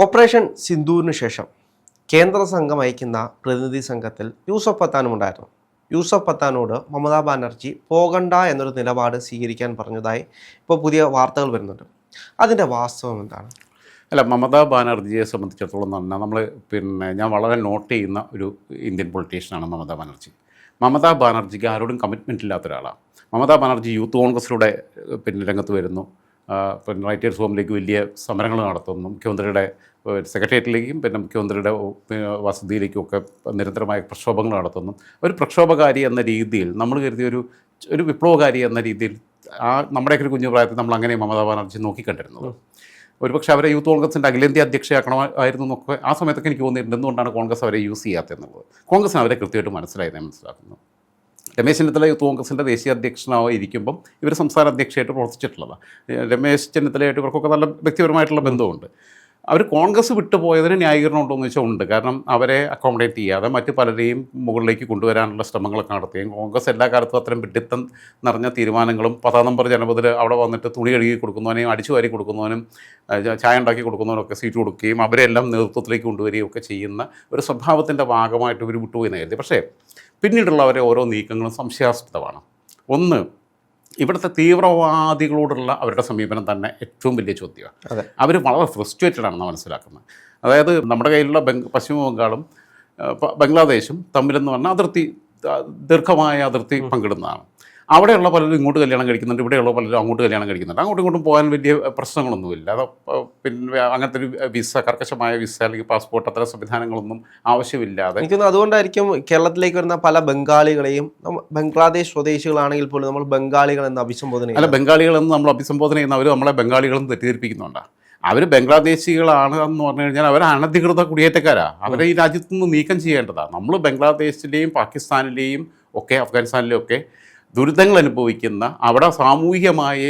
Operation സിന്ദൂറിന് ശേഷം കേന്ദ്ര സംഘം അയക്കുന്ന പ്രതിനിധി സംഘത്തിൽ യൂസഫ് പത്താനും ഉണ്ടായിരുന്നു. യൂസഫ് പത്താനോട് മമതാ ബാനർജി പോകണ്ട എന്നൊരു നിലപാട് സ്വീകരിക്കാൻ പറഞ്ഞതായി ഇപ്പോൾ പുതിയ വാർത്തകൾ വരുന്നുണ്ട്. അതിൻ്റെ വാസ്തവം എന്താണ്? അല്ല, മമതാ ബാനർജിയെ സംബന്ധിച്ചിടത്തോളം എന്ന് പറഞ്ഞാൽ ഞാൻ വളരെ നോട്ട് ചെയ്യുന്ന ഒരു ഇന്ത്യൻ പൊളിറ്റീഷ്യനാണ് മമതാ ബാനർജി. മമതാ ബാനർജിക്ക് ആരോടും കമ്മിറ്റ്മെൻ്റ് ഇല്ലാത്ത ഒരാളാണ്. മമതാ ബാനർജി യൂത്ത് കോൺഗ്രസിലൂടെ രംഗത്ത് വരുന്നു. റൈറ്റേഴ്സ് ഹോമിലേക്ക് വലിയ സമരങ്ങൾ നടത്തുന്നു. മുഖ്യമന്ത്രിയുടെ സെക്രട്ടേറിയറ്റിലേക്കും മുഖ്യമന്ത്രിയുടെ വസതിയിലേക്കും ഒക്കെ നിരന്തരമായ പ്രക്ഷോഭങ്ങൾ നടത്തുന്നു. ഒരു പ്രക്ഷോഭകാരി എന്ന രീതിയിൽ നമ്മൾ കരുതിയ ഒരു വിപ്ലവകാരി എന്ന രീതിയിൽ നമ്മുടെയൊക്കെ ഒരു കുഞ്ഞു പ്രായത്തിൽ നമ്മൾ അങ്ങനെ മമതാ ബാനർജി നോക്കിക്കണ്ടിരുന്നത്. ഒരുപക്ഷെ അവരെ യൂത്ത് കോൺഗ്രസിൻ്റെ അഖിലേന്ത്യാ അധ്യക്ഷയാക്കണമായിരുന്നു എന്നൊക്കെ ആ സമയത്തൊക്കെ എനിക്ക് തോന്നിയിട്ടുണ്ട്. എന്തുകൊണ്ടാണ് കോൺഗ്രസ് അവരെ യൂസ് ചെയ്യാത്തതെന്നുള്ളത്. കോൺഗ്രസിന് അവരെ കൃത്യമായിട്ട് മനസ്സിലാക്കുന്നു. രമേശ് ചെന്നിത്തല യൂത്ത് കോൺഗ്രസിൻ്റെ ദേശീയ അധ്യക്ഷനായി ഇരിക്കുമ്പം ഇവർ സംസ്ഥാന അധ്യക്ഷയായിട്ട് പ്രവർത്തിച്ചിട്ടുള്ളതാണ്. രമേശ് ചെന്നിത്തലയായിട്ട് ഇവർക്കൊക്കെ നല്ല വ്യക്തിപരമായിട്ടുള്ള ബന്ധമുണ്ട്. അവർ കോൺഗ്രസ് വിട്ടുപോയതിന് ന്യായീകരണം ഉണ്ടോ എന്ന് വെച്ചാൽ ഉണ്ട്. കാരണം അവരെ അക്കോമഡേറ്റ് ചെയ്യാതെ മറ്റ് പലരെയും മുകളിലേക്ക് കൊണ്ടുവരാനുള്ള ശ്രമങ്ങളൊക്കെ നടത്തുകയും കോൺഗ്രസ് എല്ലാ കാലത്തും അത്തരം വിഡിത്തം നിറഞ്ഞ തീരുമാനങ്ങളും 10-ാം നമ്പർ ജനപതിൽ അവിടെ വന്നിട്ട് തുണി കഴുകി കൊടുക്കുന്നവനെയും അടിച്ചു വാരി കൊടുക്കുന്നവനും ചായ ഉണ്ടാക്കി കൊടുക്കുന്നവനൊക്കെ സീറ്റ് കൊടുക്കുകയും അവരെല്ലാം നേതൃത്വത്തിലേക്ക് കൊണ്ടുവരികയും ഒക്കെ ചെയ്യുന്ന ഒരു സ്വഭാവത്തിൻ്റെ ഭാഗമായിട്ട് ഇവർ വിട്ടുപോയി കരുതി. പക്ഷേ പിന്നീടുള്ളവരെ ഓരോ നീക്കങ്ങളും സംശയാസ്പദമാണ്. ഒന്ന്, ഇവിടുത്തെ തീവ്രവാദികളോടുള്ള അവരുടെ സമീപനം തന്നെ ഏറ്റവും വലിയ ചോദ്യമാണ്. അവർ വളരെ ഫ്രസ്ട്രേറ്റഡ് ആണെന്ന് മനസ്സിലാക്കുന്നത്. അതായത് നമ്മുടെ കയ്യിലുള്ള പശ്ചിമ ബംഗാളും ബംഗ്ലാദേശും തമ്മിലെന്ന് പറഞ്ഞാൽ ദീർഘമായ അതിർത്തി പങ്കിടുന്നതാണ്. അവിടെയുള്ള പലരും ഇങ്ങോട്ട് കല്യാണം കഴിക്കുന്നുണ്ട്, ഇവിടെയുള്ള പലരും അങ്ങോട്ട് കല്യാണം കഴിക്കുന്നുണ്ട്. അങ്ങോട്ടും ഇങ്ങോട്ടും പോകാൻ വലിയ പ്രശ്നങ്ങളൊന്നുമില്ല. അത് അങ്ങനത്തെ ഒരു വിസ, കർക്കശമായ വിസ അല്ലെങ്കിൽ പാസ്പോർട്ട് അത്തരം സംവിധാനങ്ങളൊന്നും ആവശ്യമില്ലാതെ എനിക്കൊന്ന് അതുകൊണ്ടായിരിക്കും കേരളത്തിലേക്ക് വരുന്ന പല ബംഗാളികളെയും ബംഗ്ലാദേശ് സ്വദേശികളാണെങ്കിൽ പോലും നമ്മൾ ബംഗാളികൾ എന്ന് അഭിസംബോധന അല്ല, ബംഗാളികളെന്ന് നമ്മൾ അഭിസംബോധന ചെയ്യുന്ന അവർ നമ്മളെ ബംഗാളികളെന്ന് തെറ്റിദ്ധരിപ്പിക്കുന്നുണ്ടാണ്. അവർ ബംഗ്ലാദേശികളാണ് എന്ന് പറഞ്ഞു കഴിഞ്ഞാൽ അവർ അനധികൃത കുടിയേറ്റക്കാരാണ്. അവരെ ഈ രാജ്യത്തു നിന്ന് നീക്കം ചെയ്യേണ്ടതാണ്. നമ്മൾ ബംഗ്ലാദേശിലെയും പാകിസ്ഥാനിലെയും ഒക്കെ അഫ്ഗാനിസ്ഥാനിലെയും ഒക്കെ ദുരിതങ്ങൾ അനുഭവിക്കുന്ന, അവിടെ സാമൂഹികമായി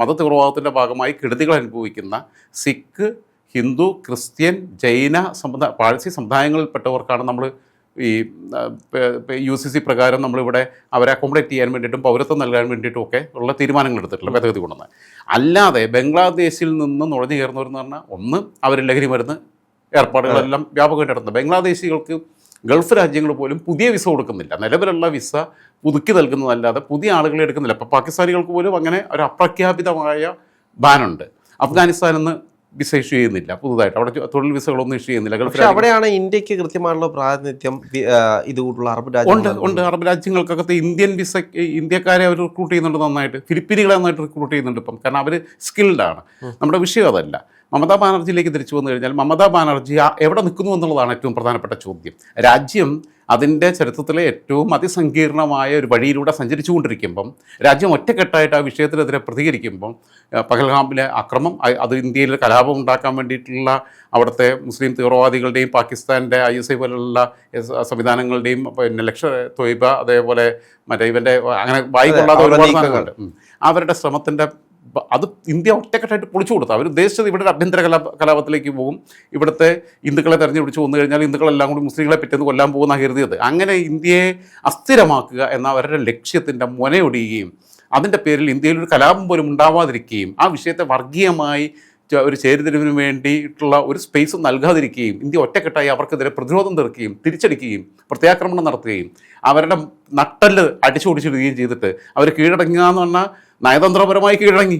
മതതീവ്രവാദത്തിൻ്റെ ഭാഗമായി കെടുതികൾ അനുഭവിക്കുന്ന സിഖ്, ഹിന്ദു, ക്രിസ്ത്യൻ, ജൈന പാഴ്സി സമുദായങ്ങളിൽപ്പെട്ടവർക്കാണ് നമ്മൾ ഈ UCC പ്രകാരം നമ്മളിവിടെ അവരെ അക്കോമഡേറ്റ് ചെയ്യാൻ വേണ്ടിയിട്ടും പൗരത്വം നൽകാൻ വേണ്ടിയിട്ടും ഒക്കെ ഉള്ള തീരുമാനങ്ങൾ എടുത്തിട്ടുള്ള ഭേദഗതി കൊണ്ടുവന്നത്. അല്ലാതെ ബംഗ്ലാദേശിൽ നിന്ന് നുഴഞ്ഞു കയറുന്നവരെന്ന് പറഞ്ഞാൽ ഒന്ന് അവർ ലഹരി മരുന്ന് ഏർപ്പാടുകളെല്ലാം വ്യാപകമായിട്ട് നടത്തുന്നത്. ബംഗ്ലാദേശികൾക്ക് ഗൾഫ് രാജ്യങ്ങൾ പോലും പുതിയ വിസ കൊടുക്കുന്നില്ല. നിലവിലുള്ള വിസ പുതുക്കി നൽകുന്നതല്ലാതെ പുതിയ ആളുകളെ എടുക്കുന്നില്ല. ഇപ്പോൾ പാകിസ്ഥാനികൾക്ക് പോലും അങ്ങനെ ഒരു അപ്രഖ്യാപിതമായ ബാനുണ്ട്. അഫ്ഗാനിസ്ഥാനിൽ നിന്ന് വിസ ഇഷ്യൂ ചെയ്യുന്നില്ല പുതുതായിട്ട്. അവിടെ തൊഴിൽ വിസകളൊന്നും ഇഷ്യൂ ചെയ്യുന്നില്ല. പക്ഷേ അവിടെയാണ് ഇന്ത്യക്ക് കൃത്യമായുള്ള പ്രാതിനിധ്യം ഇതുകൂട്ടുള്ള അറബ് രാജ്യങ്ങൾ ഉണ്ട്. അറബ് രാജ്യങ്ങൾക്കകത്ത് ഇന്ത്യൻ വിസ ഇന്ത്യക്കാരെ അവർ റിക്രൂട്ട് ചെയ്യുന്നുണ്ട് നന്നായിട്ട്. ഫിലിപ്പീനുകളെ നന്നായിട്ട് റിക്രൂട്ട് ചെയ്യുന്നുണ്ട് ഇപ്പം. കാരണം അവർ സ്കിൽഡാണ്. നമ്മുടെ വിഷയം അതല്ല. മമതാ ബാനർജിയിലേക്ക് തിരിച്ചു വന്നു കഴിഞ്ഞാൽ മമതാ ബാനർജി എവിടെ നിൽക്കുന്നു എന്നുള്ളതാണ് ഏറ്റവും പ്രധാനപ്പെട്ട ചോദ്യം. രാജ്യം അതിൻ്റെ ചരിത്രത്തിലെ ഏറ്റവും അതിസങ്കീർണമായ ഒരു വഴിയിലൂടെ സഞ്ചരിച്ചുകൊണ്ടിരിക്കുമ്പം, രാജ്യം ഒറ്റക്കെട്ടായിട്ട് ആ വിഷയത്തിനെതിരെ പ്രതികരിക്കുമ്പം, പഹൽഗാമിലെ അക്രമം അത് ഇന്ത്യയിൽ കലാപം ഉണ്ടാക്കാൻ വേണ്ടിയിട്ടുള്ള അവിടുത്തെ മുസ്ലിം തീവ്രവാദികളുടെയും പാകിസ്ഥാൻ്റെ ISI പോലുള്ള സംവിധാനങ്ങളുടെയും തൊയ്ബ അതേപോലെ മറ്റേ ഇവൻ്റെ അങ്ങനെ വായിക്കൊള്ളാത്ത ഒരുപാട് സാധനങ്ങളുണ്ട്. അവരുടെ ശ്രമത്തിൻ്റെ അത് ഇന്ത്യ ഒറ്റക്കെട്ടായിട്ട് പൊളിച്ചു കൊടുത്തു. അവർ ഉദ്ദേശിച്ചത് ഇവിടെ ഒരു ആഭ്യന്തര കലാപത്തിലേക്ക് പോകും. ഇവിടുത്തെ ഹിന്ദുക്കളെ തെരഞ്ഞെടുപ്പിച്ച് വന്നു കഴിഞ്ഞാൽ ഹിന്ദുക്കളെല്ലാം കൂടി മുസ്ലിങ്ങളെ പിറ്റേന്ന് കൊല്ലാൻ പോകുന്ന കരുതിയത്. അങ്ങനെ ഇന്ത്യയെ അസ്ഥിരമാക്കുക എന്ന അവരുടെ ലക്ഷ്യത്തിൻ്റെ മുനയൊടിയുകയും അതിൻ്റെ പേരിൽ ഇന്ത്യയിൽ ഒരു കലാപം പോലും ഉണ്ടാവാതിരിക്കുകയും ആ വിഷയത്തെ വർഗീയമായി ഒരു ചേരിതിരിവിന് വേണ്ടിയിട്ടുള്ള ഒരു സ്പേസ് നൽകാതിരിക്കുകയും ഇന്ത്യ ഒറ്റക്കെട്ടായി അവർക്കെതിരെ പ്രതിരോധം തീർക്കുകയും തിരിച്ചടിക്കുകയും പ്രത്യാക്രമണം നടത്തുകയും അവരുടെ നട്ടല് അടിച്ചോടിച്ചിടുകയും ചെയ്തിട്ട് അവർ കീഴടങ്ങുക എന്ന് പറഞ്ഞാൽ നയതന്ത്രപരമായി കീഴടങ്ങി.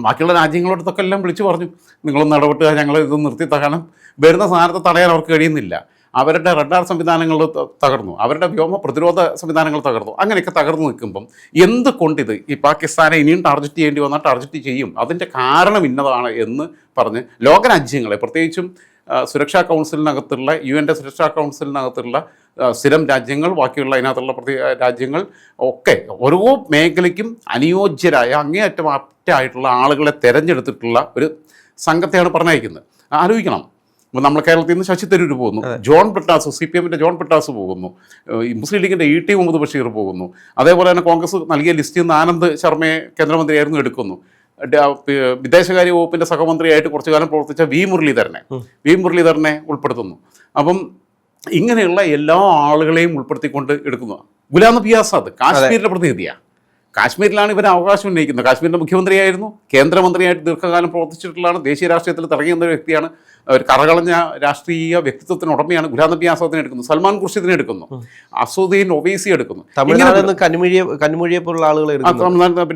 ബാക്കിയുള്ള രാജ്യങ്ങളോടത്തൊക്കെ എല്ലാം വിളിച്ചു പറഞ്ഞു, നിങ്ങളൊന്ന് ഇടപെട്ടുക, ഞങ്ങൾ ഇത് നിർത്തി തരണം. വരുന്ന സാധനത്തെ തടയാൻ അവർക്ക് കഴിയുന്നില്ല. അവരുടെ റഡാർ സംവിധാനങ്ങൾ തകർന്നു, അവരുടെ വ്യോമ പ്രതിരോധ സംവിധാനങ്ങൾ തകർന്നു. അങ്ങനെയൊക്കെ തകർന്നു നിൽക്കുമ്പം എന്തുകൊണ്ടിത് ഈ പാകിസ്ഥാനെ ഇനിയും ടാർഗറ്റ് ചെയ്യേണ്ടി വന്നാൽ ടാർഗറ്റ് ചെയ്യും, അതിൻ്റെ കാരണം ഇന്നതാണ് എന്ന് പറഞ്ഞ് ലോകരാജ്യങ്ങളെ, പ്രത്യേകിച്ചും സുരക്ഷാ കൗൺസിലിനകത്തുള്ള UN സുരക്ഷാ കൗൺസിലിനകത്തുള്ള സ്ഥിരം രാജ്യങ്ങൾ, ബാക്കിയുള്ള അതിനകത്തുള്ള രാജ്യങ്ങൾ ഒക്കെ ഓരോ മേഖലയ്ക്കും അനുയോജ്യരായ അങ്ങേയറ്റം ആപ്റ്റായിട്ടുള്ള ആളുകളെ തിരഞ്ഞെടുത്തിട്ടുള്ള ഒരു സംഘത്തെയാണ് പറഞ്ഞയക്കുന്നത്. ആലോചിക്കണം. ഇപ്പോൾ നമ്മൾ കേരളത്തിൽ നിന്ന് ശശി തരൂർ പോകുന്നു, ജോൺ ബ്രിട്ടാസ് CPMൻ്റെ ജോൺ ബ്രിട്ടാസ് പോകുന്നു, മുസ്ലിം ലീഗിൻ്റെ ET മുഹമ്മദ് ബഷീർ പോകുന്നു, അതേപോലെ തന്നെ കോൺഗ്രസ് നൽകിയ ലിസ്റ്റിൽ നിന്ന് ആനന്ദ് ശർമ്മയെ കേന്ദ്രമന്ത്രിയായിരുന്നു എടുക്കുന്നു. വിദേശകാര്യ വകുപ്പിൻ്റെ സഹമന്ത്രിയായിട്ട് കുറച്ചു കാലം പ്രവർത്തിച്ച വി മുരളീധരനെ ഉൾപ്പെടുത്തുന്നു. അപ്പം ഇങ്ങനെയുള്ള എല്ലാ ആളുകളെയും ഉൾപ്പെടുത്തിക്കൊണ്ട് എടുക്കുന്നതാണ്. ഗുലാം നബി ആസാദ് കാശ്മീരിൻ്റെ പ്രതിനിധിയാണ്. കാശ്മീരിലാണ് ഇവർ അവകാശം ഉന്നയിക്കുന്നത്. കാശ്മീരിൻ്റെ മുഖ്യമന്ത്രിയായിരുന്നു, കേന്ദ്രമന്ത്രിയായിട്ട് ദീർഘകാലം പ്രവർത്തിച്ചിട്ടുള്ളതാണ്, ദേശീയ രാഷ്ട്രീയത്തിൽ തിറങ്ങിയ ഒരു വ്യക്തിയാണ്, ഒരു കറകളഞ്ഞ രാഷ്ട്രീയ വ്യക്തിത്വത്തിന് ഉടമയാണ്. ഗുലാം നബി ആസാദിനെ എടുക്കുന്നു, സൽമാൻ ഖുർഷിദിനെ എടുക്കുന്നു, അസൂദ്ദീൻ ഒവൈസി എടുക്കുന്നു, തമിഴ്നാട് കനിമൊഴിയെപ്പോലുള്ള ആളുകൾ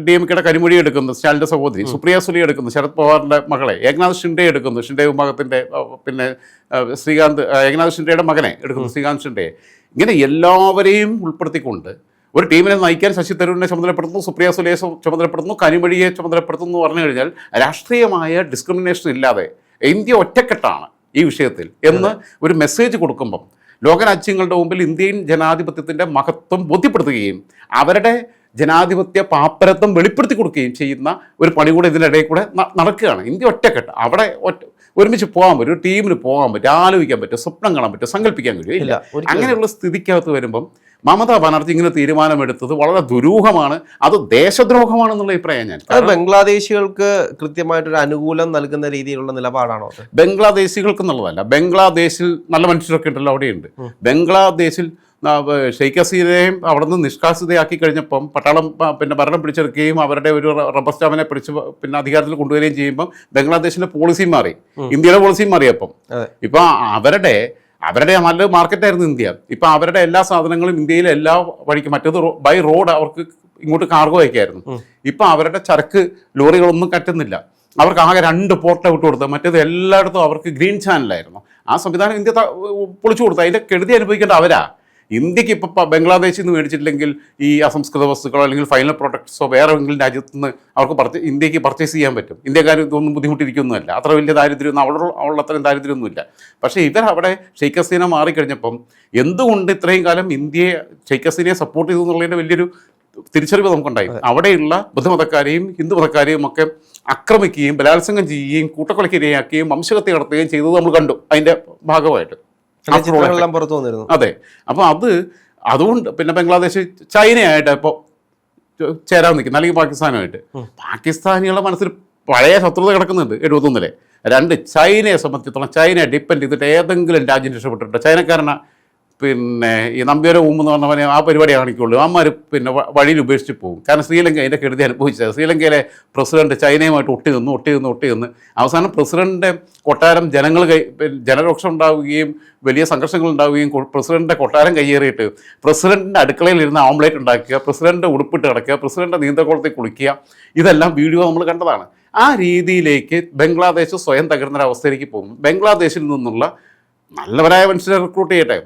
DMKയുടെ കരിമൊഴി എടുക്കുന്നു, സ്റ്റാലിൻ്റെ സഹോദരി സുപ്രിയ സുലെ എടുക്കുന്നു, ശരത് പവാറിൻ്റെ മകളെ ഏകനാഥ് ഷിൻഡെ എടുക്കുന്നു, ഷിൻഡെ വിഭാഗത്തിൻ്റെ പിന്നെ ഏകനാഥ് ഷിൻഡെയുടെ മകനെ എടുക്കുന്നു, ശ്രീകാന്ത് ഷിൻഡെ. ഇങ്ങനെ എല്ലാവരെയും ഉൾപ്പെടുത്തിക്കൊണ്ട് ഒരു ടീമിനെ നയിക്കാൻ ശശി തരൂരിനെ ചുമതലപ്പെടുത്തുന്നു, സുപ്രിയ സുലെയെ ചുമതലപ്പെടുത്തുന്നു, കനിമൊഴിയെ ചുമതലപ്പെടുത്തുന്നു എന്ന് പറഞ്ഞു കഴിഞ്ഞാൽ രാഷ്ട്രീയമായ ഡിസ്ക്രിമിനേഷൻ ഇല്ലാതെ ഇന്ത്യ ഒറ്റക്കെട്ടാണ് ഈ വിഷയത്തിൽ എന്ന് ഒരു മെസ്സേജ് കൊടുക്കുമ്പം ലോകരാജ്യങ്ങളുടെ മുമ്പിൽ ഇന്ത്യൻ ജനാധിപത്യത്തിൻ്റെ മഹത്വം ബോധ്യപ്പെടുത്തുകയും അവരുടെ ജനാധിപത്യ പാപ്പരത്വം വെളിപ്പെടുത്തി കൊടുക്കുകയും ചെയ്യുന്ന ഒരു പണി കൂടെ ഇതിനിടയിൽ കൂടെ നടക്കുകയാണ്. ഇന്ത്യ ഒറ്റക്കെട്ട്, അവിടെ ഒരുമിച്ച് പോകാൻ പറ്റും, ഒരു ടീമിന് പോകാൻ പറ്റും, ആലോചിക്കാൻ പറ്റും, സ്വപ്നം കാണാൻ പറ്റും, സങ്കല്പിക്കാൻ കഴിയും. അങ്ങനെയുള്ള സ്ഥിതിക്കകത്ത് വരുമ്പം മമതാ ബാനർജി ഇങ്ങനെ തീരുമാനമെടുത്തത് വളരെ ദുരൂഹമാണ്, അത് ദേശദ്രോഹമാണെന്നുള്ള അഭിപ്രായം ഞാൻ. ബംഗ്ലാദേശികൾക്ക് കൃത്യമായിട്ടൊരു അനുകൂലം നൽകുന്ന രീതിയിലുള്ള നിലപാടാണോ? ബംഗ്ലാദേശികൾക്ക് എന്നുള്ളതല്ല, ബംഗ്ലാദേശിൽ നല്ല മനുഷ്യരൊക്കെ ഉണ്ടല്ലോ, അവിടെയുണ്ട്. ബംഗ്ലാദേശിൽ ഷെയ്ഖ് ഹസീനയെയും അവിടെ നിന്ന് നിഷ്കാസിതയാക്കി കഴിഞ്ഞപ്പം പട്ടാളം പിന്നെ ഭരണം പിടിച്ചെടുക്കുകയും അവരുടെ ഒരു റബ്ബർ സ്റ്റാമ്പിനെ പിടിച്ച് പിന്നെ അധികാരത്തിൽ കൊണ്ടുവരികയും ചെയ്യുമ്പം ബംഗ്ലാദേശിന്റെ പോളിസിയും മാറി, ഇന്ത്യയുടെ പോളിസിയും മാറിയപ്പം ഇപ്പൊ അവരുടെ നല്ല മാർക്കറ്റായിരുന്നു ഇന്ത്യ. ഇപ്പം അവരുടെ എല്ലാ സാധനങ്ങളും ഇന്ത്യയിലെ എല്ലാ വഴിക്കും, മറ്റേത് ബൈ റോഡ് അവർക്ക് ഇങ്ങോട്ട് കാർഗോ അയക്കായിരുന്നു. ഇപ്പം അവരുടെ ചരക്ക് ലോറികളൊന്നും കറ്റുന്നില്ല. അവർക്ക് ആകെ 2 പോർട്ട് വിട്ടു കൊടുത്തത്, മറ്റേത് എല്ലായിടത്തും അവർക്ക് ഗ്രീൻ ചാനലായിരുന്നു. ആ സംവിധാനം ഇന്ത്യ പൊളിച്ചു കൊടുത്തു. അതിൻ്റെ കെടുതി അനുഭവിക്കേണ്ട അവരാ. ഇന്ത്യക്ക് ഇപ്പോൾ ബംഗ്ലാദേശിൽ നിന്ന് മേടിച്ചിട്ടില്ലെങ്കിൽ ഈ അസംസ്കൃത വസ്തുക്കളോ അല്ലെങ്കിൽ ഫൈനൽ പ്രൊഡക്ട്സോ വേറെ എങ്കിലും രാജ്യത്ത് നിന്ന് അവർക്ക് ഇന്ത്യക്ക് പർച്ചേസ് ചെയ്യാൻ പറ്റും. ഇന്ത്യക്കാർ ഇതൊന്നും ബുദ്ധിമുട്ടിരിക്കുന്നതല്ല, അത്ര വലിയ ദാരിദ്ര്യമൊന്നും അവളുടെ അത്രയും ദാരിദ്ര്യമൊന്നുമില്ല. പക്ഷേ ഇവരവിടെ ഷെയ്ഖ് ഹസീന മാറിക്കഴിഞ്ഞപ്പം എന്തുകൊണ്ട് ഇത്രയും കാലം ഇന്ത്യയെ ഷെയ്ഖ് ഹസീനയെ സപ്പോർട്ട് ചെയ്തു എന്നുള്ളതിൻ്റെ വലിയൊരു തിരിച്ചറിവ് നമുക്കുണ്ടായി. അവിടെയുള്ള ബുദ്ധമതക്കാരെയും ഹിന്ദുമതക്കാരെയും ഒക്കെ ആക്രമിക്കുകയും ബലാത്സംഗം ചെയ്യുകയും കൂട്ടക്കൊലക്കിരയാക്കുകയും വംശഹത്യ നടത്തുകയും ചെയ്തത് നമ്മൾ കണ്ടു. അതിൻ്റെ ഭാഗമായിട്ട് പുറത്തു വന്നിരുന്നു. അതെ. അപ്പോൾ അതുകൊണ്ട് പിന്നെ ബംഗ്ലാദേശ് ചൈനയായിട്ട് ഇപ്പോൾ ചേരാൻ നിൽക്കുന്നു, അല്ലെങ്കിൽ പാകിസ്ഥാനുമായിട്ട്. പാകിസ്ഥാനികളുടെ മനസ്സിൽ പഴയ ശത്രുത കിടക്കുന്നുണ്ട് 71-ലെ. 2 ചൈനയെ സംബന്ധിച്ചിടത്തോളം ചൈനയെ ഡിപ്പെൻഡ് ചെയ്തിട്ട് ഏതെങ്കിലും രാജ്യം രക്ഷപ്പെട്ടിട്ടുണ്ട്. ചൈനക്കാരനെ പിന്നെ ഈ നമ്പ്യാരെ ഊമെന്ന് പറഞ്ഞവനെ ആ പരിപാടി കാണിക്കുള്ളൂ. അമ്മമാർ പിന്നെ വഴിയിൽ ഉപേക്ഷിച്ച് പോകും. കാരണം ശ്രീലങ്ക അതിൻ്റെ കെടുതി അനുഭവിച്ചത്. ശ്രീലങ്കയിലെ പ്രസിഡന്റ് ചൈനയുമായിട്ട് ഒട്ടി നിന്ന് അവസാനം പ്രസിഡന്റിൻ്റെ കൊട്ടാരം ജനരോക്ഷം ഉണ്ടാവുകയും വലിയ സംഘർഷങ്ങൾ ഉണ്ടാവുകയും പ്രസിഡന്റിൻ്റെ കൊട്ടാരം കയ്യേറിയിട്ട് പ്രസിഡന്റിൻ്റെ അടുക്കളയിൽ ഇരുന്ന് ഓംലേറ്റ് ഉണ്ടാക്കുക, പ്രസിഡന്റ് ഉടുപ്പിട്ട് കിടക്കുക, പ്രസിഡന്റ് നീന്തൽക്കുളത്തിൽ കുളിക്കുക, ഇതെല്ലാം വീഡിയോ നമ്മൾ കണ്ടതാണ്. ആ രീതിയിലേക്ക് ബംഗ്ലാദേശ് സ്വയം തകർന്നൊരവസ്ഥയിലേക്ക് പോകും. ബംഗ്ലാദേശിൽ നിന്നുള്ള നല്ലവരായ മനുഷ്യരെ റിക്രൂട്ട് ചെയ്യട്ടെ.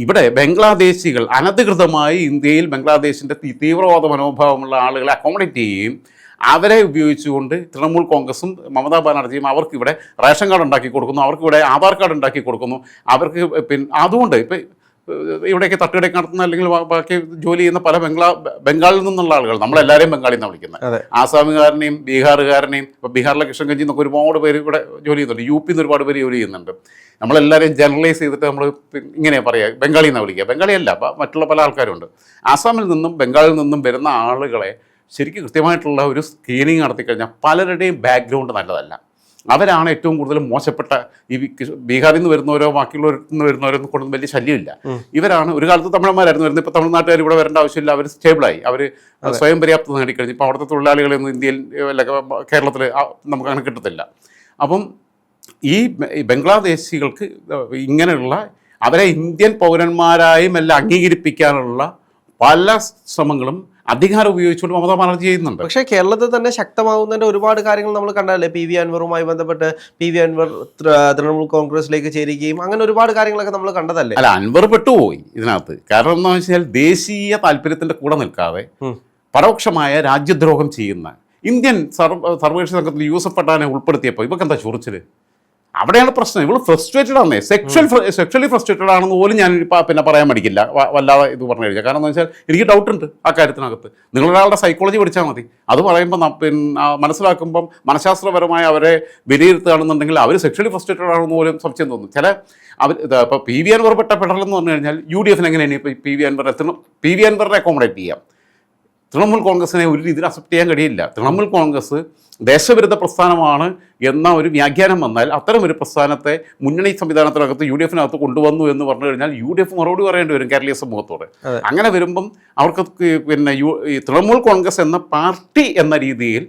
ഇവിടെ ബംഗ്ലാദേശികൾ അനധികൃതമായി ഇന്ത്യയിൽ ബംഗ്ലാദേശിൻ്റെ തീവ്രവാദ മനോഭാവമുള്ള ആളുകളെ അക്കോമഡേറ്റ് ചെയ്യുകയും അവരെ ഉപയോഗിച്ചുകൊണ്ട് തൃണമൂൽ കോൺഗ്രസും മമതാ ബാനർജിയും അവർക്കിവിടെ റേഷൻ കാർഡ് ഉണ്ടാക്കി കൊടുക്കുന്നു, അവർക്കിവിടെ ആധാർ കാർഡ് ഉണ്ടാക്കി കൊടുക്കുന്നു. അവർക്ക് അതുകൊണ്ട് ഇപ്പം ഇവിടെയൊക്കെ തട്ടുകടയൊക്കെ നടത്തുന്ന അല്ലെങ്കിൽ ബാക്കി ജോലി ചെയ്യുന്ന പല ബംഗാളിൽ നിന്നുള്ള ആളുകൾ, നമ്മളെല്ലാവരെയും ബംഗാളിൽ നിന്നാണ് വിളിക്കുന്നത്. ആസാമുകാരനെയും ബീഹാറുകാരനെയും, ഇപ്പോൾ ബീഹാറിലെ കിഷൻഗഞ്ചിൽ നിന്നൊക്കെ ഒരുപാട് പേര് ഇവിടെ ജോലി ചെയ്യുന്നുണ്ട്, UP നിന്ന് ഒരുപാട് പേര് ജോലി ചെയ്യുന്നുണ്ട്. നമ്മളെല്ലാവരെയും ജനറലൈസ് ചെയ്തിട്ട് നമ്മൾ ഇങ്ങനെ പറയുക ബംഗാളിൽ നിന്നാണ് വിളിക്കുക. ബംഗാളിയല്ല, മറ്റുള്ള പല ആൾക്കാരുണ്ട്. ആസാമിൽ നിന്നും ബംഗാളിൽ നിന്നും വരുന്ന ആളുകളെ ശരിക്കും കൃത്യമായിട്ടുള്ള ഒരു സ്ക്രീനിങ് നടത്തിക്കഴിഞ്ഞാൽ പലരുടെയും ബാക്ക്ഗ്രൗണ്ട് നല്ലതല്ല. അവരാണ് ഏറ്റവും കൂടുതൽ മോശപ്പെട്ട. ഈ ബീഹാറിൽ നിന്ന് വരുന്നവരോ ബാക്കിയുള്ളവരിൽ നിന്ന് വരുന്നവരോ കൊണ്ടൊന്നും വലിയ ശല്യമില്ല. ഇവരാണ് ഒരു കാലത്ത് തമിഴന്മാരായിരുന്നു വരുന്നത്. ഇപ്പോൾ തമിഴ്നാട്ടുകാർ ഇവിടെ വരേണ്ട ആവശ്യമില്ല, അവർ സ്റ്റേബിളായി, അവർ സ്വയം പര്യാപ്തത നേടിക്കഴിഞ്ഞു. ഇപ്പോൾ അവിടുത്തെ തൊഴിലാളികളെയൊന്നും ഇന്ത്യയിൽ കേരളത്തിൽ നമുക്ക് അങ്ങനെ കിട്ടത്തില്ല. അപ്പം ഈ ബംഗ്ലാദേശികൾക്ക് ഇങ്ങനെയുള്ള അവരെ ഇന്ത്യൻ പൗരന്മാരായും എല്ലാം അംഗീകരിപ്പിക്കാനുള്ള പല ശ്രമങ്ങളും അധികാരം ഉപയോഗിച്ചുകൊണ്ട് മമതാ ബാനർജി ചെയ്യുന്നുണ്ട്. പക്ഷേ കേരളത്തിൽ തന്നെ ശക്തമാകുന്നതിൻ്റെ ഒരുപാട് കാര്യങ്ങൾ നമ്മൾ കണ്ടല്ലേ. PV അൻവറുമായി ബന്ധപ്പെട്ട് PV അൻവർ തൃണമൂൽ കോൺഗ്രസിലേക്ക് ചേരുകയും അങ്ങനെ ഒരുപാട് കാര്യങ്ങളൊക്കെ നമ്മൾ കണ്ടതല്ലേ. അല്ല, അൻവർ പെട്ടുപോയി ഇതിനകത്ത്. കാരണം എന്താണെന്ന് വെച്ചാൽ ദേശീയ താല്പര്യത്തിൻ്റെ കൂടെ നിൽക്കാതെ പരോക്ഷമായ രാജ്യദ്രോഹം ചെയ്യുന്ന ഇന്ത്യൻ സർവകക്ഷി സംഘത്തിൽ യൂസഫ് പട്ടാനെ ഉൾപ്പെടുത്തിയപ്പോൾ ഇവർക്ക് എന്താ ചൊറിച്ചിൽ? അവിടെയാണ് പ്രശ്നം. ഇവൾ ഫ്രസ്ട്രേറ്റഡ് ആണേ, സെക്ഷലി ഫ്രസ്ട്രേറ്റഡ് ആണെന്ന് പോലും ഞാൻ പിന്നെ പറയാൻ മടിക്കില്ല വല്ലാതെ ഇത് പറഞ്ഞു കഴിഞ്ഞാൽ. കാരണം എന്ന് വെച്ചാൽ എനിക്ക് ഡൗട്ടുണ്ട് ആ കാര്യത്തിനകത്ത്. നിങ്ങളൊരാളുടെ സൈക്കോളജി പഠിച്ചാൽ മതി. അത് പറയുമ്പോൾ പിന്നെ മനസ്സിലാക്കുമ്പം മനഃശാസ്ത്രപരമായി അവരെ വിലയിരുത്തുകയാണെന്നുണ്ടെങ്കിൽ അവർ സെക്ഷലി ഫ്രസ്ട്രേറ്റഡ് ആണെന്ന് പോലും സംശയം തോന്നും. ചില ഇപ്പോൾ PV അൻവർ പെട്ട പെടലെന്ന് പറഞ്ഞു കഴിഞ്ഞാൽ UDF എങ്ങനെയാണ് ഇപ്പോൾ PV അൻവറിനെ അക്കോമഡേറ്റ് ചെയ്യാം? തൃണമൂൽ കോൺഗ്രസിനെ ഒരു രീതിയിൽ അക്സെപ്റ്റ് ചെയ്യാൻ കഴിയില്ല. തൃണമൂൽ കോൺഗ്രസ് ദേശവിരുദ്ധ പ്രസ്ഥാനമാണ് എന്ന ഒരു വ്യാഖ്യാനം വന്നാൽ അത്തരം ഒരു പ്രസ്ഥാനത്തെ മുന്നണി സംവിധാനത്തിനകത്ത് UDF-നകത്ത് കൊണ്ടുവന്നു എന്ന് പറഞ്ഞു കഴിഞ്ഞാൽ UDF മറുപടി പറയേണ്ടി വരും കേരളീയ സമൂഹത്തോട്. അങ്ങനെ വരുമ്പം അവർക്ക് പിന്നെ ഈ തൃണമൂൽ കോൺഗ്രസ് എന്ന പാർട്ടി എന്ന രീതിയിൽ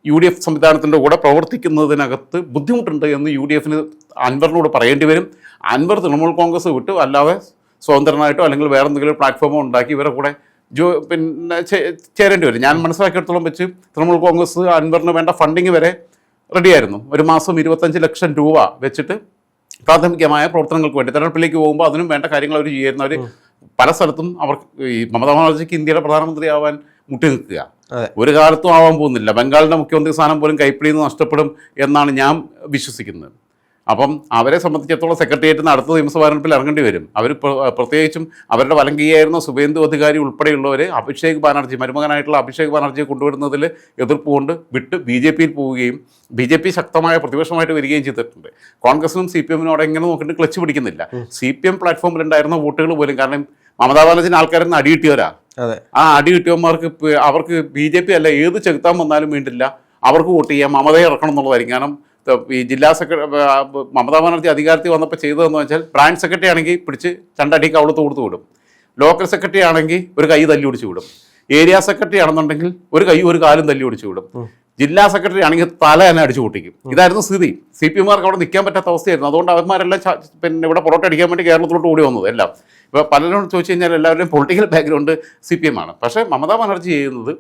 UDF സംവിധാനത്തിൻ്റെ കൂടെ പ്രവർത്തിക്കുന്നതിനകത്ത് ബുദ്ധിമുട്ടുണ്ട് എന്ന് UDF-ന് അൻവറിനോട് പറയേണ്ടി വരും. അൻവർ തൃണമൂൽ കോൺഗ്രസ് വിട്ട് അല്ലാതെ സ്വതന്ത്രനായിട്ടോ അല്ലെങ്കിൽ വേറെ എന്തെങ്കിലും പ്ലാറ്റ്ഫോമോ ഉണ്ടാക്കി ഇവരെ കൂടെ പിന്നെ ചേരേണ്ടി വരും. ഞാൻ മനസ്സിലാക്കിയെടുത്തോളം വെച്ച് തൃണമൂൽ കോൺഗ്രസ് അൻവറിന് വേണ്ട ഫണ്ടിങ് വരെ റെഡിയായിരുന്നു. ഒരു മാസം 25 ലക്ഷം രൂപ വെച്ചിട്ട് പ്രാഥമികമായ പ്രവർത്തനങ്ങൾക്ക് വേണ്ടി തെരഞ്ഞെടുപ്പിലേക്ക് പോകുമ്പോൾ അതിനും വേണ്ട കാര്യങ്ങൾ അവർ ചെയ്യുന്ന അവർ പല സ്ഥലത്തും അവർ ഈ മമതാ ബാനർജിക്ക് ഇന്ത്യയുടെ പ്രധാനമന്ത്രിയാവാൻ മുട്ടി നിൽക്കുക. ഒരു കാലത്തും ആവാൻ പോകുന്നില്ല. ബംഗാളിൻ്റെ മുഖ്യമന്ത്രി സ്ഥാനം പോലും കൈപ്പിടിയിൽ നിന്ന് നഷ്ടപ്പെടും എന്നാണ് ഞാൻ വിശ്വസിക്കുന്നത്. അപ്പം അവരെ സംബന്ധിച്ചിടത്തോളം സെക്രട്ടേറിയറ്റിന് അടുത്ത നിയമസഭാ തെരഞ്ഞെടുപ്പിൽ ഇറങ്ങേണ്ടി വരും. അവർ പ്രത്യേകിച്ചും അവരുടെ വലങ്കിയായിരുന്ന സുവേന്ദു അധികാരി ഉൾപ്പെടെയുള്ളവർ അഭിഷേക് ബാനർജി മരുമകനായിട്ടുള്ള അഭിഷേക് ബാനർജിയെ കൊണ്ടുവരുന്നതിൽ എതിർപ്പ് കൊണ്ട് വിട്ട് BJP-യിൽ പോവുകയും BJP ശക്തമായ പ്രതിപക്ഷമായിട്ട് വരികയും ചെയ്തിട്ടുണ്ട്. കോൺഗ്രസിനും CPM-നും അവിടെ എങ്ങനെ നോക്കിയിട്ട് ക്ലച്ച് പിടിക്കുന്നില്ല. CPM പ്ലാറ്റ്ഫോമിലുണ്ടായിരുന്ന വോട്ടുകൾ പോലും, കാരണം മമതാ ബാനർജിന് ആൾക്കാരെന്ന് അടി കിട്ടിയവരാ. ആ അടി കിട്ടിയവന്മാർക്ക് അവർക്ക് BJP അല്ല ഏത് ചെകുത്താൻ വന്നാലും വേണ്ടില്ല, അവർക്ക് വോട്ട് ചെയ്യാം, മമതയെ ഇറക്കണം എന്നുള്ളതായിരിക്കും. കാരണം ഈ ജില്ലാ മമതാ ബാനർജി അധികാരത്തിൽ വന്നപ്പോൾ ചെയ്തതെന്ന് വെച്ചാൽ ബ്രാഞ്ച് സെക്രട്ടറി ആണെങ്കിൽ പിടിച്ച് രണ്ടടിക്ക് അവിടുത്തെ കൊടുത്തു വിടും, ലോക്കൽ സെക്രട്ടറി ആണെങ്കിൽ ഒരു കൈ തല്ലി ഒടിച്ചു വിടും, ഏരിയ സെക്രട്ടറി ആണെന്നുണ്ടെങ്കിൽ ഒരു കൈ ഒരു കാലും തല്ലി ഒടിച്ചു വിടും, ജില്ലാ സെക്രട്ടറി ആണെങ്കിൽ തല തന്നെ അടിച്ചു പൊട്ടിക്കും. ഇതായിരുന്നു സ്ഥിതി. CPM-മാർക്ക് അവിടെ നിൽക്കാൻ പറ്റാത്ത അവസ്ഥയായിരുന്നു. അതുകൊണ്ട് അവന്മാരെല്ലാം പിന്നെ ഇവിടെ പൊറോട്ട അടിക്കാൻ വേണ്ടി കേരളത്തിലോട്ട് ഓടി വന്നത് എല്ലാം. ഇപ്പോൾ പലരോട് ചോദിച്ചു കഴിഞ്ഞാൽ എല്ലാവരുടെയും പൊളിറ്റിക്കൽ ബാക്ക്ഗ്രൗണ്ട് CPM-ആണ്. പക്ഷേ മമതാ ബാനർജി ചെയ്യുന്നത്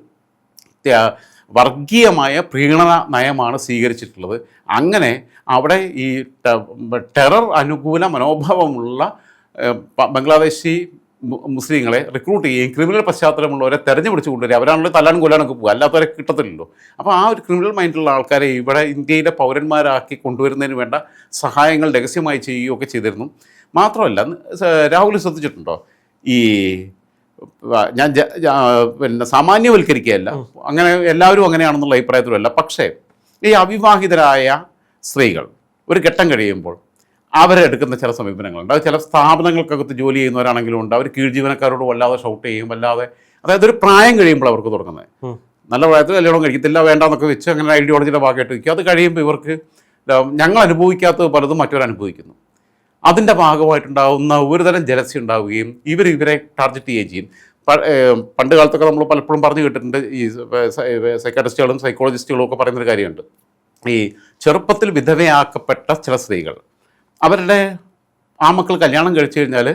വർഗീയമായ പ്രീണന നയമാണ് സ്വീകരിച്ചിട്ടുള്ളത്. അങ്ങനെ അവിടെ ഈ ടെറർ അനുകൂല മനോഭാവമുള്ള ബംഗ്ലാദേശി മുസ്ലിങ്ങളെ റിക്രൂട്ട് ചെയ്യുകയും ക്രിമിനൽ പശ്ചാത്തലമുള്ളവരെ തെരഞ്ഞെടുത്ത് കൊണ്ടുവരിക. അവരാണല്ലോ തല്ലാനും കൊല്ലാനൊക്കെ പോകുക, അല്ലാത്തവരെ കിട്ടത്തില്ലല്ലോ. അപ്പോൾ ആ ഒരു ക്രിമിനൽ മൈൻഡുള്ള ആൾക്കാരെ ഇവിടെ ഇന്ത്യയിലെ പൗരന്മാരാക്കി കൊണ്ടുവരുന്നതിന് വേണ്ട സഹായങ്ങൾ രഹസ്യമായി ചെയ്യുകയൊക്കെ ചെയ്തിരുന്നു. മാത്രമല്ല, രാഹുൽ ശ്രദ്ധിച്ചിട്ടുണ്ടോ, ഈ ഞാൻ പിന്നെ സാമാന്യവൽക്കരിക്കുകയല്ല, അങ്ങനെ എല്ലാവരും അങ്ങനെയാണെന്നുള്ള അഭിപ്രായത്തിലല്ല. പക്ഷേ ഈ അവിവാഹിതരായ സ്ത്രീകൾ ഒരു ഘട്ടം കഴിയുമ്പോൾ അവരെടുക്കുന്ന ചില സമീപനങ്ങളുണ്ട്. അത് ചില സ്ഥാപനങ്ങൾക്കകത്ത് ജോലി ചെയ്യുന്നവരാണെങ്കിലും ഉണ്ട്. അവർ കീഴ് ജീവനക്കാരോട് വല്ലാതെ ഷൗട്ട് ചെയ്യും, വല്ലാതെ, അതായത് ഒരു പ്രായം കഴിയുമ്പോൾ അവർക്ക് തുടങ്ങുന്നത്. നല്ല പ്രായത്തിൽ കല്യാണം കഴിക്കത്തില്ല വേണ്ടാന്നൊക്കെ വെച്ച് അങ്ങനെ ഐഡിയോളജിയുടെ ഭാഗമായിട്ട് വയ്ക്കും. അത് കഴിയുമ്പോൾ ഇവർക്ക് ഞങ്ങൾ അനുഭവിക്കാത്തത് പലതും മറ്റവർ അനുഭവിക്കുന്നു. അതിൻ്റെ ഭാഗമായിട്ടുണ്ടാകുന്ന ഒരുതരം ജലസി ഉണ്ടാവുകയും ഇവരെ ടാർഗറ്റ് ചെയ്യുകയും ചെയ്യും. പണ്ട് കാലത്തൊക്കെ നമ്മൾ പലപ്പോഴും പറഞ്ഞു കേട്ടിട്ടുണ്ട്, ഈ സൈക്കാട്രിസ്റ്റുകളും സൈക്കോളജിസ്റ്റുകളും ഒക്കെ പറയുന്നൊരു കാര്യമുണ്ട്. ഈ ചെറുപ്പത്തിൽ വിധവയാക്കപ്പെട്ട ചില സ്ത്രീകൾ അവരുടെ ആ മക്കൾ കല്യാണം കഴിച്ചു കഴിഞ്ഞാൽ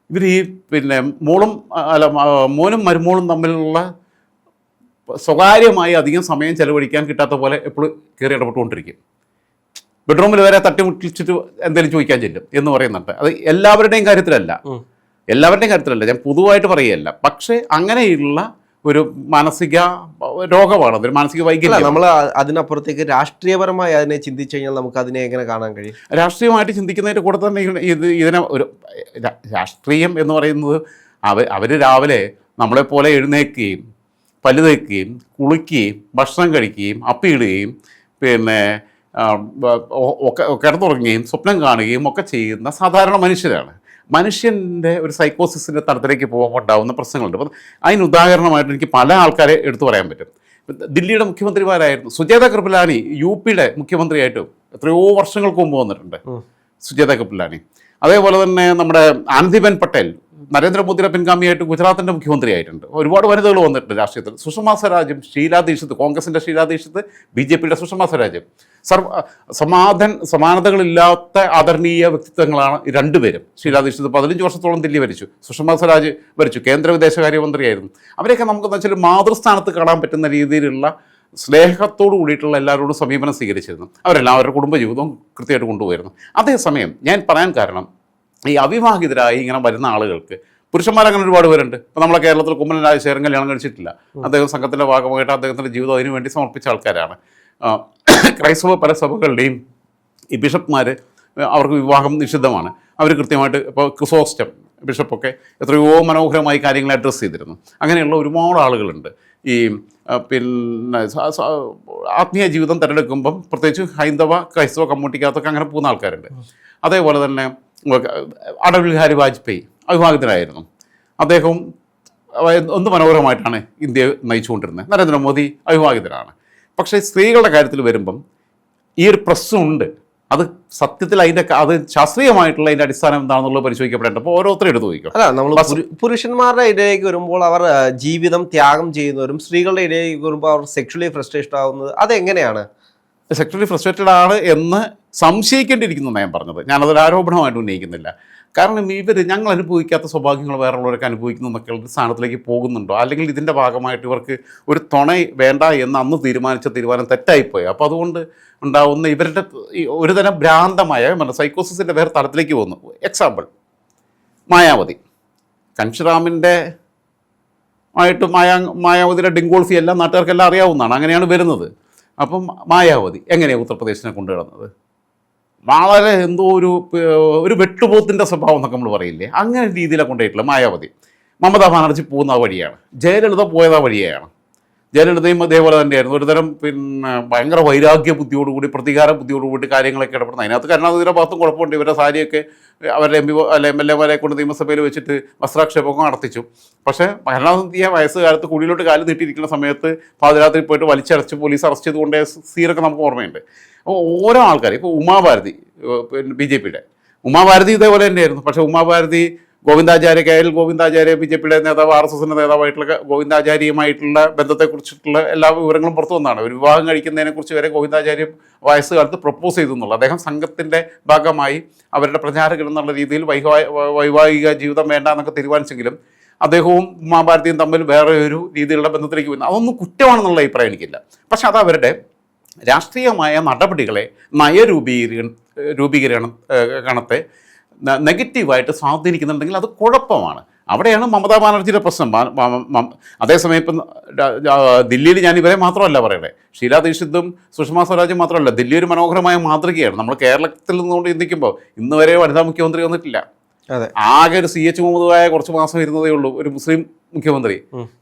ഇവർ ഈ പിന്നെ മോനും മരുമോളും തമ്മിലുള്ള സ്വകാര്യമായി അധികം സമയം ചെലവഴിക്കാൻ കിട്ടാത്ത പോലെ എപ്പോഴും കയറി ഇടപെട്ടുകൊണ്ടിരിക്കും. ബെഡ്റൂമിൽ വരെ തട്ടിമുട്ടിച്ചിട്ട് എന്തെങ്കിലും ചോദിക്കാൻ ചെല്ലും എന്ന് പറയുന്നുണ്ട്. അത് എല്ലാവരുടെയും കാര്യത്തിലല്ല, ഞാൻ പൊതുവായിട്ട് പറയുകയല്ല. പക്ഷേ അങ്ങനെയുള്ള ഒരു മാനസിക രോഗമാണ്, അതൊരു മാനസിക വൈകല്യം. നമ്മൾ അതിനപ്പുറത്തേക്ക് രാഷ്ട്രീയപരമായി അതിനെ ചിന്തിച്ചു കഴിഞ്ഞാൽ നമുക്ക് അതിനെ എങ്ങനെ കാണാൻ കഴിയും? രാഷ്ട്രീയമായിട്ട് ചിന്തിക്കുന്നതിൻ്റെ കൂടെ തന്നെ ഇതിനെ ഒരു രാഷ്ട്രീയം എന്ന് പറയുന്നത് അവർ രാവിലെ നമ്മളെപ്പോലെ എഴുന്നേൽക്കുകയും പല്ല് തേക്കുകയും കുളിക്കുകയും ഭക്ഷണം കഴിക്കുകയും അപ്പിയിടുകയും പിന്നെ കിടന്നുറങ്ങുകയും സ്വപ്നം കാണുകയും ഒക്കെ ചെയ്യുന്ന സാധാരണ മനുഷ്യരാണ്. മനുഷ്യൻ്റെ ഒരു സൈക്കോസിസിൻ്റെ തലത്തിലേക്ക് പോകുമ്പോൾ ഉണ്ടാകുന്ന പ്രശ്നങ്ങളുണ്ട്. അപ്പം അതിന് ഉദാഹരണമായിട്ട് എനിക്ക് പല ആൾക്കാരെ എടുത്തു പറയാൻ പറ്റും. ദില്ലിയുടെ മുഖ്യമന്ത്രിമാരായിരുന്നു. സുജാത കൃപലാനി UP-യുടെ മുഖ്യമന്ത്രിയായിട്ടും എത്രയോ വർഷങ്ങൾക്ക് മുമ്പ് വന്നിട്ടുണ്ട് സുജാത കൃപലാനി. അതേപോലെ തന്നെ നമ്മുടെ ആനന്ദിബെൻ പട്ടേൽ നരേന്ദ്രമോദിയുടെ പിൻഗാമിയായിട്ട് ഗുജറാത്തിൻ്റെ മുഖ്യമന്ത്രിയായിട്ടുണ്ട്. ഒരുപാട് വനിതകൾ വന്നിട്ടുണ്ട് രാഷ്ട്രീയത്തിൽ. സുഷമാ സ്വരാജും ഷീലാ ദീക്ഷിത്, കോൺഗ്രസിൻ്റെ ഷീലാ ദീക്ഷിത്, BJP-യുടെ സുഷമാ സ്വരാജും സമാനതകളില്ലാത്ത ആദരണീയ വ്യക്തിത്വങ്ങളാണ് ഈ രണ്ടുപേരും. ഷീലാ ദീക്ഷിത് 15 വർഷത്തോളം ദില്ലി ഭരിച്ചു, സുഷമാ സ്വരാജ് ഭരിച്ചു, കേന്ദ്ര വിദേശകാര്യമന്ത്രിയായിരുന്നു. അവരെയൊക്കെ നമുക്കെന്ന് വെച്ചാൽ മാതൃസ്ഥാനത്ത് കാണാൻ പറ്റുന്ന രീതിയിലുള്ള സ്നേഹത്തോടു കൂടിയിട്ടുള്ള എല്ലാവരോടും സമീപനം സ്വീകരിച്ചിരുന്നു. അവരെല്ലാം അവരുടെ കുടുംബജീവിതവും കൃത്യമായിട്ട് കൊണ്ടുപോയിരുന്നു. അതേസമയം ഞാൻ പറയാൻ കാരണം, ഈ അവിവാഹിതരായി ഇങ്ങനെ വരുന്ന ആളുകൾക്ക്, പുരുഷന്മാരങ്ങനെ ഒരുപാട് പേരുണ്ട്. ഇപ്പോൾ നമ്മളെ കേരളത്തിൽ കുമ്മനം രാജശേഖരൻ കല്യാണം കഴിച്ചിട്ടില്ല. അദ്ദേഹം സംഘത്തിൻ്റെ ഭാഗമായിട്ട് അദ്ദേഹത്തിൻ്റെ ജീവിതം അതിനു വേണ്ടി സമർപ്പിച്ച ആൾക്കാരാണ്. ക്രൈസ്തവ പല സഭകളുടെയും ഈ ബിഷപ്പ്മാർ, അവർക്ക് വിവാഹം നിഷിദ്ധമാണ്. അവർ കൃത്യമായിട്ട് ഇപ്പോൾ ക്രിസോസ്റ്റം ബിഷപ്പൊക്കെ എത്രയോ മനോഹരമായി കാര്യങ്ങൾ അഡ്രസ്സ് ചെയ്തിരുന്നു. അങ്ങനെയുള്ള ഒരുപാട് ആളുകളുണ്ട്. ഈ പിന്നെ ആത്മീയ ജീവിതം തിരഞ്ഞെടുക്കുമ്പം പ്രത്യേകിച്ച് ക്രൈസ്തവ കമ്മ്യൂണിറ്റിക്കകത്തൊക്കെ അങ്ങനെ പോകുന്ന ആൾക്കാരുണ്ട്. അതേപോലെ തന്നെ അടൽ ബിഹാരി വാജ്പേയി അവിവാഹിതനായിരുന്നു. അദ്ദേഹവും എന്ത് മനോഹരമായിട്ടാണ് ഇന്ത്യയെ നയിച്ചുകൊണ്ടിരുന്നത്. നരേന്ദ്രമോദി അവിവാഹിതനാണ്. പക്ഷേ സ്ത്രീകളുടെ കാര്യത്തിൽ വരുമ്പം ഈ ഒരു പ്രശ്നമുണ്ട്. അത് സത്യത്തിൽ അത് ശാസ്ത്രീയമായിട്ടുള്ള അതിൻ്റെ അടിസ്ഥാനം എന്താണെന്നുള്ളത് പരിശോധിക്കപ്പെടേണ്ട. അപ്പോൾ ഓരോരുത്തരും എടുത്ത് നോക്കിക്കും. അല്ല, നമ്മൾ പുരുഷന്മാരുടെ ഇടയിലേക്ക് വരുമ്പോൾ അവർ ജീവിതം ത്യാഗം ചെയ്യുന്നവരും, സ്ത്രീകളുടെ ഇടയിലേക്ക് വരുമ്പോൾ അവർ സെക്ഷലി ഫ്രസ്ട്രേഷൻ ആവുന്നത് അതെങ്ങനെയാണ്? സെക്ഷലി ഫ്രസ്ട്രേറ്റഡ് ആണ് എന്ന് സംശയിക്കേണ്ടിയിരിക്കുന്നു ഞാൻ പറഞ്ഞത്. ഞാനതൊരു ആരോപണമായിട്ട് ഉന്നയിക്കുന്നില്ല. കാരണം ഞങ്ങൾ അനുഭവിക്കാത്ത സൗഭാഗ്യങ്ങൾ വേറെയുള്ളവരൊക്കെ അനുഭവിക്കുന്നു എന്നൊക്കെ ഒരു സ്ഥാനത്തിലേക്ക് പോകുന്നുണ്ടോ, അല്ലെങ്കിൽ ഇതിൻ്റെ ഭാഗമായിട്ട് ഇവർക്ക് ഒരു തുണ വേണ്ട എന്ന് അന്ന് തീരുമാനിച്ച തീരുമാനം തെറ്റായിപ്പോയി. അപ്പോൾ അതുകൊണ്ട് ഉണ്ടാവുന്ന ഇവരുടെ ഒരുതരം ഭ്രാന്തമായ സൈക്കോസിസിൻ്റെ വേറെ തലത്തിലേക്ക് പോകുന്നു. എക്സാമ്പിൾ മായാവതി. കൻഷിറാമിൻ്റെ ആയിട്ട് മായാവതിയുടെ ഡിങ്കോൾഫി എല്ലാം നാട്ടുകാർക്കെല്ലാം അറിയാവുന്നതാണ്. അങ്ങനെയാണ് വരുന്നത്. അപ്പം മായാവതി എങ്ങനെയാണ് ഉത്തർപ്രദേശിനെ കൊണ്ടുവരുന്നത്? വളരെ എന്തോ ഒരു വെട്ടുപോത്തിൻ്റെ സ്വഭാവം എന്നൊക്കെ നമ്മൾ പറയില്ലേ, അങ്ങനെ രീതിയിലാണ് കൊണ്ടുപോയിട്ടുള്ള മായാവതി. മമതാ ബാനർജി പോകുന്ന ആ വഴിയാണ്. ജയലളിത പോയത് ആ വഴിയാണ്. ജയലളിതയും അതേപോലെ തന്നെയായിരുന്നു. ഒരുതരം ഭയങ്കര വൈരാഗ്യ ബുദ്ധിയോടുകൂടി, പ്രതികാര ബുദ്ധിയോടുകൂടി കാര്യങ്ങളൊക്കെ ഇടപെടുന്നത്. അതിനകത്ത് കരുണാനിധിയുടെ ഭാഗത്തും കുഴപ്പമുണ്ട്. ഇവരുടെ സാരിയൊക്കെ അവരുടെ MLA-മാരെ കൊണ്ട് നിയമസഭയിൽ വെച്ചിട്ട് വസ്ത്രാക്ഷേപമൊക്കെ നടത്തിച്ചു. പക്ഷേ കരുണാനിധിയെ വയസ്സുകാലത്ത് കുഴിയിലോട്ട് കാല് നീട്ടിയിരിക്കുന്ന സമയത്ത് പാതിരാത്രി പോയിട്ട് വലിച്ചടച്ച് പോലീസ് അറസ്റ്റ് ചെയ്തുകൊണ്ടേ സീനൊക്കെ നമുക്ക് ഓർമ്മയുണ്ട്. അപ്പോൾ ഓരോ ആൾക്കാർ, ഇപ്പോൾ ഉമാഭാരതി BJPയുടെ ഉമാഭാരതി ഇതേപോലെ തന്നെയായിരുന്നു. പക്ഷേ ഉമാഭാരതി ഗോവിന്ദാചാര്യ KL ഗോവിന്ദാചാര്യ BJPയുടെ നേതാവ്, RSSൻ്റെ നേതാവായിട്ടുള്ള ഗോവിന്ദാചാര്യയുമായിട്ടുള്ള ബന്ധത്തെക്കുറിച്ചിട്ടുള്ള എല്ലാ വിവരങ്ങളും പുറത്തു വന്നതാണ്. ഒരു വിവാഹം കഴിക്കുന്നതിനെക്കുറിച്ച് വരെ ഗോവിന്ദാചാര്യ വയസ്സുകാലത്ത് പ്രപ്പോസ് ചെയ്തു എന്നുള്ളത്. അദ്ദേഹം സംഘത്തിൻ്റെ ഭാഗമായി അവരുടെ പ്രചാരകൻ എന്നുള്ള രീതിയിൽ വൈവാഹിക ജീവിതം വേണ്ട എന്നൊക്കെ തീരുമാനിച്ചെങ്കിലും അദ്ദേഹവും ഉമാഭാരതിയും തമ്മിൽ വേറെ ഒരു രീതിയിലുള്ള ബന്ധത്തിലേക്ക് വരുന്നു. അതൊന്നും കുറ്റമാണെന്നുള്ള അഭിപ്രായം എനിക്കില്ല. പക്ഷെ അത് അവരുടെ രാഷ്ട്രീയമായ നടപടികളെ, രൂപീകരണത്തെ നെഗറ്റീവായിട്ട് സ്വാധീനിക്കുന്നുണ്ടെങ്കിൽ അത് കുഴപ്പമാണ്. അവിടെയാണ് മമതാ ബാനർജിയുടെ പ്രശ്നം. അതേസമയം ഇപ്പം ദില്ലിയിൽ ഞാൻ ഇവരെ മാത്രമല്ല പറയട്ടെ, ഷീലാ ദീക്ഷിതും സുഷമാ സ്വരാജും മാത്രമല്ല, ദില്ലി ഒരു മനോഹരമായ മാതൃകയാണ്. നമ്മൾ കേരളത്തിൽ നിന്നുകൊണ്ട് ചിന്തിക്കുമ്പോൾ ഇന്ന് വരെ വനിതാ മുഖ്യമന്ത്രി വന്നിട്ടില്ല. ആകെ ഒരു CH മുഹമ്മദായ കുറച്ച് മാസം ഇരുന്നതേ ഉള്ളൂ ഒരു മുസ്ലിം മുഖ്യമന്ത്രി.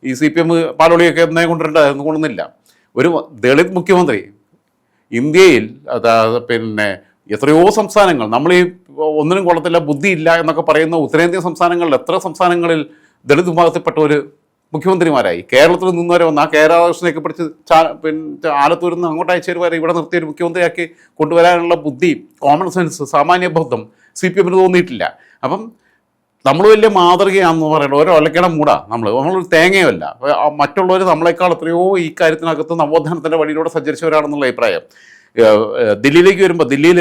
ഈ CPM പാലോളിയൊക്കെ എന്നേ കൊണ്ടുവന്നില്ല. ഒരു ദളിത് മുഖ്യമന്ത്രി ഇന്ത്യയിൽ എത്രയോ സംസ്ഥാനങ്ങൾ, നമ്മൾ ഈ ഒന്നിനും കൊള്ളത്തില്ല, ബുദ്ധിയില്ല എന്നൊക്കെ പറയുന്ന ഉത്തരേന്ത്യൻ സംസ്ഥാനങ്ങളിൽ എത്ര സംസ്ഥാനങ്ങളിൽ ദളിത് വിഭാഗത്തിൽപ്പെട്ട ഒരു മുഖ്യമന്ത്രിമാരായി. കേരളത്തിൽ നിന്നുവരെ വന്ന് ആ കേരളകൃഷ്ണനെയൊക്കെ പിടിച്ച് ആലത്തൂരിൽ നിന്ന് അങ്ങോട്ട് അയച്ചേര് വരെ ഇവിടെ നിർത്തിയ ഒരു മുഖ്യമന്ത്രിയാക്കി കൊണ്ടുവരാനുള്ള ബുദ്ധി, കോമൺ സെൻസ്, സാമാന്യ ബോധം CPMന് തോന്നിയിട്ടില്ല. അപ്പം നമ്മൾ വലിയ മാതൃകയാണെന്ന് പറയുന്നത് ഓരോ ഒലക്കണ മൂടാ. നമ്മളൊരു തേങ്ങയുമല്ല. മറ്റുള്ളവർ നമ്മളെക്കാൾ എത്രയോ ഈ കാര്യത്തിനകത്ത് നവോത്ഥാനത്തിൻ്റെ വഴിയിലൂടെ സഞ്ചരിച്ചവരാണെന്നുള്ള അഭിപ്രായം. ദില്ലിയിലേക്ക് വരുമ്പോൾ ദില്ലിയിൽ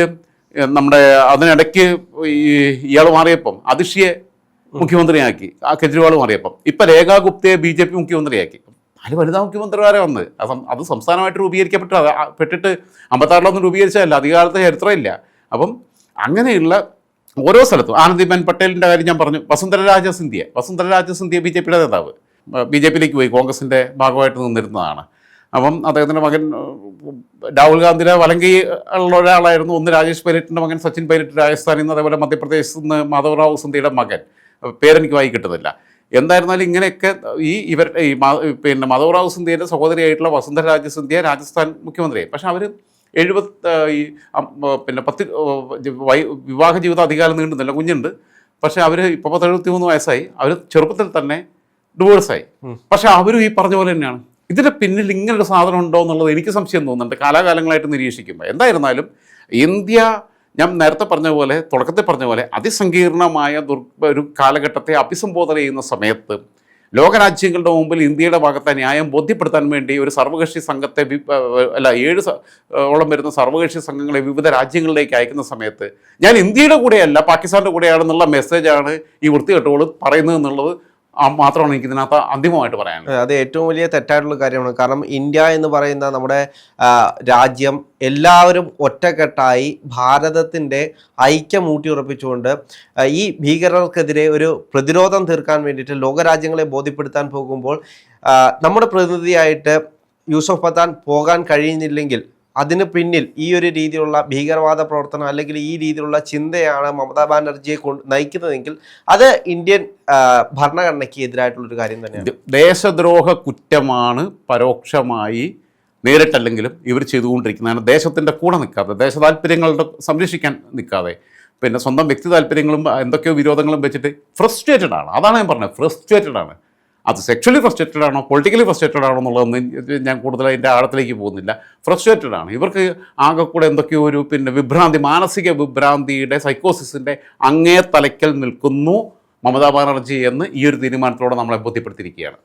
നമ്മുടെ അതിനിടയ്ക്ക് ഇയാൾ മാറിയപ്പം അതിഷിയെ മുഖ്യമന്ത്രിയാക്കി, കെജ്രിവാൾ മാറിയപ്പം ഇപ്പം രേഖാ ഗുപ്തയെ BJP മുഖ്യമന്ത്രിയാക്കി. അതിൽ വനിതാ മുഖ്യമന്ത്രിമാരെ വന്ന് അത് സംസ്ഥാനമായിട്ട് രൂപീകരിക്കപ്പെട്ടിട്ട് 56 രൂപീകരിച്ചതല്ല, അധികാരത്തെ ചരിത്രമില്ല. അപ്പം അങ്ങനെയുള്ള ഓരോ സ്ഥലത്തും ആനന്ദിബെൻ പട്ടേലിൻ്റെ കാര്യം ഞാൻ പറഞ്ഞു. വസുന്ധര രാജ സിന്ധ്യ BJPയുടെ നേതാവ്, BJPയിലേക്ക് പോയി, കോൺഗ്രസിൻ്റെ ഭാഗമായിട്ട് നിന്നിരുന്നതാണ്. അപ്പം അദ്ദേഹത്തിൻ്റെ മകൻ രാഹുൽ ഗാന്ധിയുടെ വലങ്കൈ ഉള്ള ഒരാളായിരുന്നു. ഒന്ന് രാജേഷ് പൈലറ്റിൻ്റെ മകൻ സച്ചിൻ പൈലറ്റ് രാജസ്ഥാനിൽ നിന്ന്, അതേപോലെ മധ്യപ്രദേശിൽ നിന്ന് മാധവറാവു സിന്ധ്യയുടെ മകൻ, പേരെനിക്ക് വായി കിട്ടുന്നില്ല. എന്തായിരുന്നാലും ഇങ്ങനെയൊക്കെ മാധവറാവു സിന്ധ്യയുടെ സഹോദരിയായിട്ടുള്ള വസുന്ധര രാജ സിന്ധ്യ രാജസ്ഥാൻ മുഖ്യമന്ത്രിയായി. പക്ഷെ അവർ 10 വിവാഹ ജീവിതം അധികാരം നീണ്ടുന്നില്ല, കുഞ്ഞുണ്ട്. പക്ഷെ അവർ ഇപ്പോൾ 73 വയസ്സായി. അവർ ചെറുപ്പത്തിൽ തന്നെ ഡിവോഴ്സായി. പക്ഷെ അവരും ഈ പറഞ്ഞ പോലെ തന്നെയാണ്. ഇതിൻ്റെ പിന്നിൽ ഇങ്ങനൊരു സാധനം ഉണ്ടോ എന്നുള്ളത് എനിക്ക് സംശയം തോന്നുന്നുണ്ട് കാലാകാലങ്ങളായിട്ട് നിരീക്ഷിക്കുമ്പോൾ. എന്തായിരുന്നാലും ഇന്ത്യ, ഞാൻ നേരത്തെ പറഞ്ഞ പോലെ, തുടക്കത്തിൽ പറഞ്ഞ പോലെ, അതിസങ്കീർണമായ ഒരു കാലഘട്ടത്തെ അഭിസംബോധന ചെയ്യുന്ന സമയത്ത് ലോകരാജ്യങ്ങളുടെ മുമ്പിൽ ഇന്ത്യയുടെ ഭാഗത്തെ ന്യായം ബോധ്യപ്പെടുത്താൻ വേണ്ടി ഒരു സർവകക്ഷി സംഘത്തെ 7 ഓളം വരുന്ന സർവകക്ഷി സംഘങ്ങളെ വിവിധ രാജ്യങ്ങളിലേക്ക് അയക്കുന്ന സമയത്ത് ഞാൻ ഇന്ത്യയുടെ കൂടെയല്ല പാകിസ്ഥാൻ്റെ കൂടെയാണെന്നുള്ള മെസ്സേജാണ് ഈ വൃത്തികെട്ടുകൾ പറയുന്നത് എന്നുള്ളത് മാത്രമാണ് എനിക്ക് ഇതിനകത്ത് അന്തിമമായിട്ട് പറയാനുള്ളത്. അത് ഏറ്റവും വലിയ തെറ്റായിട്ടുള്ള കാര്യമാണ്. കാരണം ഇന്ത്യ എന്ന് പറയുന്ന നമ്മുടെ രാജ്യം എല്ലാവരും ഒറ്റക്കെട്ടായി ഭാരതത്തിൻ്റെ ഐക്യം ഊട്ടിയുറപ്പിച്ചുകൊണ്ട് ഈ ഭീകരർക്കെതിരെ ഒരു പ്രതിരോധം തീർക്കാൻ വേണ്ടിയിട്ട് ലോകരാജ്യങ്ങളെ ബോധ്യപ്പെടുത്താൻ പോകുമ്പോൾ നമ്മുടെ പ്രതിനിധിയായിട്ട് യൂസഫ് പത്താൻ പോകാൻ കഴിയുന്നില്ലെങ്കിൽ അതിന് പിന്നിൽ ഈ ഒരു രീതിയിലുള്ള ഭീകരവാദ പ്രവർത്തനം അല്ലെങ്കിൽ ഈ രീതിയിലുള്ള ചിന്തയാണ് മമതാ ബാനർജിയെ നയിക്കുന്നതെങ്കിൽ അത് ഇന്ത്യൻ ഭരണഘടനയ്ക്ക് എതിരായിട്ടുള്ളൊരു കാര്യം തന്നെയാണ്. ദേശദ്രോഹ കുറ്റമാണ് പരോക്ഷമായി, നേരിട്ടല്ലെങ്കിലും ഇവർ ചെയ്തുകൊണ്ടിരിക്കുന്നതാണ്. ദേശത്തിൻ്റെ കൂടെ നിൽക്കാതെ, ദേശ താല്പര്യങ്ങളുടെ സംരക്ഷിക്കാൻ നിൽക്കാതെ, പിന്നെ സ്വന്തം വ്യക്തി താല്പര്യങ്ങളും എന്തൊക്കെയോ വിരോധങ്ങളും വെച്ചിട്ട് ഫ്രസ്ട്രേറ്റഡ് ആണ്. അതാണ് ഞാൻ പറഞ്ഞത്, ഫ്രസ്ട്രേറ്റഡ് ആണ്. അത് സെക്ഷലി ഫ്രസ്ട്രേറ്റഡ് ആണോ പൊളിറ്റിക്കലി ഫ്രസ്ട്രേറ്റഡ് ആണോ എന്നുള്ളതൊന്നും ഞാൻ കൂടുതൽ അതിൻ്റെ ആഴത്തിലേക്ക് പോകുന്നില്ല. ഫ്രസ്ട്രേറ്റഡ് ആണ്. ഇവർക്ക് ആകെ കൂടെ എന്തൊക്കെയോ ഒരു വിഭ്രാന്തി, മാനസിക വിഭ്രാന്തിയുടെ സൈക്കോസിസിൻ്റെ അങ്ങേ തലയ്ക്കൽ നിൽക്കുന്നു മമതാ ബാനർജി എന്ന് ഈ ഒരു തീരുമാനത്തിലൂടെ നമ്മളെ ബോധ്യപ്പെടുത്തിയിരിക്കുകയാണ്.